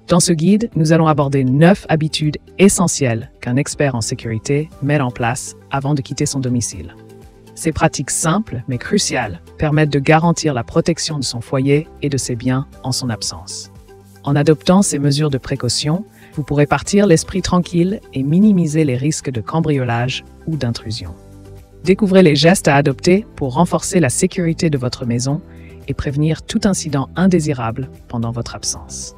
Dans ce guide, nous allons aborder 9 habitudes essentielles qu'un expert en sécurité met en place avant de quitter son domicile. Ces pratiques simples mais cruciales permettent de garantir la protection de son foyer et de ses biens en son absence. En adoptant ces mesures de précaution, vous pourrez partir l'esprit tranquille et minimiser les risques de cambriolage ou d'intrusion. Découvrez les gestes à adopter pour renforcer la sécurité de votre maison et prévenir tout incident indésirable pendant votre absence.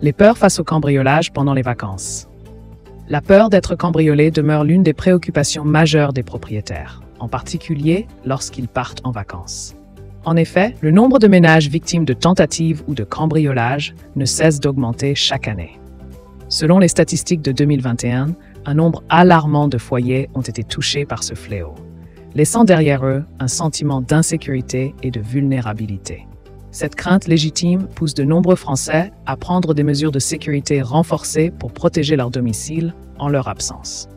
Les peurs face au cambriolage pendant les vacances. La peur d'être cambriolé demeure l'une des préoccupations majeures des propriétaires, en particulier lorsqu'ils partent en vacances. En effet, le nombre de ménages victimes de tentatives ou de cambriolage ne cesse d'augmenter chaque année. Selon les statistiques de 2021, un nombre alarmant de foyers ont été touchés par ce fléau, laissant derrière eux un sentiment d'insécurité et de vulnérabilité. Cette crainte légitime pousse de nombreux Français à prendre des mesures de sécurité renforcées pour protéger leur domicile en leur absence.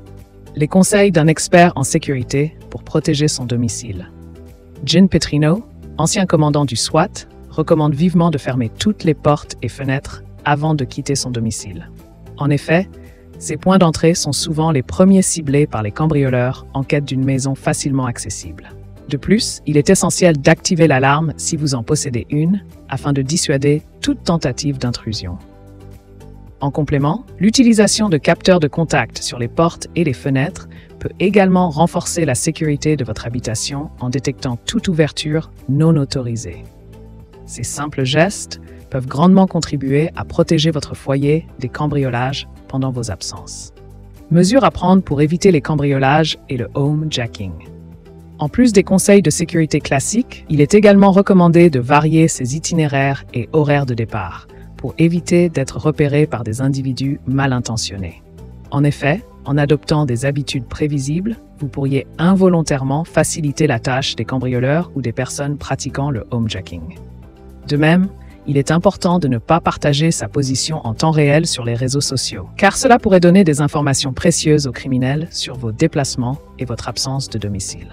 Les conseils d'un expert en sécurité pour protéger son domicile. Gin Petrino, ancien commandant du SWAT, recommande vivement de fermer toutes les portes et fenêtres avant de quitter son domicile. En effet, ces points d'entrée sont souvent les premiers ciblés par les cambrioleurs en quête d'une maison facilement accessible. De plus, il est essentiel d'activer l'alarme si vous en possédez une, afin de dissuader toute tentative d'intrusion. En complément, l'utilisation de capteurs de contact sur les portes et les fenêtres peut également renforcer la sécurité de votre habitation en détectant toute ouverture non autorisée. Ces simples gestes peuvent grandement contribuer à protéger votre foyer des cambriolages pendant vos absences. Mesures à prendre pour éviter les cambriolages et le homejacking. En plus des conseils de sécurité classiques, il est également recommandé de varier ses itinéraires et horaires de départ pour éviter d'être repéré par des individus mal intentionnés. En effet, en adoptant des habitudes prévisibles, vous pourriez involontairement faciliter la tâche des cambrioleurs ou des personnes pratiquant le homejacking. De même, il est important de ne pas partager sa position en temps réel sur les réseaux sociaux, car cela pourrait donner des informations précieuses aux criminels sur vos déplacements et votre absence de domicile.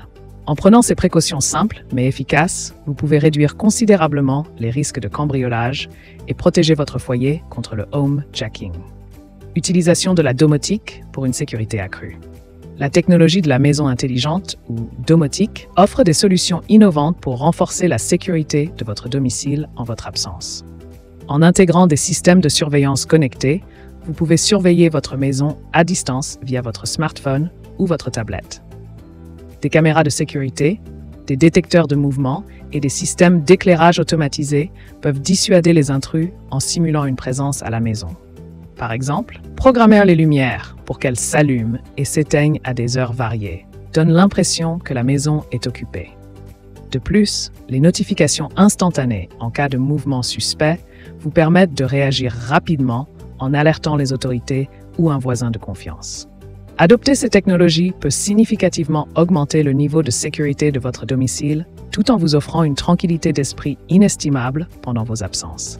En prenant ces précautions simples mais efficaces, vous pouvez réduire considérablement les risques de cambriolage et protéger votre foyer contre le homejacking. Utilisation de la domotique pour une sécurité accrue. La technologie de la maison intelligente, ou domotique, offre des solutions innovantes pour renforcer la sécurité de votre domicile en votre absence. En intégrant des systèmes de surveillance connectés, vous pouvez surveiller votre maison à distance via votre smartphone ou votre tablette. Des caméras de sécurité, des détecteurs de mouvement et des systèmes d'éclairage automatisés peuvent dissuader les intrus en simulant une présence à la maison. Par exemple, programmer les lumières pour qu'elles s'allument et s'éteignent à des heures variées donne l'impression que la maison est occupée. De plus, les notifications instantanées en cas de mouvement suspect vous permettent de réagir rapidement en alertant les autorités ou un voisin de confiance. Adopter ces technologies peut significativement augmenter le niveau de sécurité de votre domicile tout en vous offrant une tranquillité d'esprit inestimable pendant vos absences.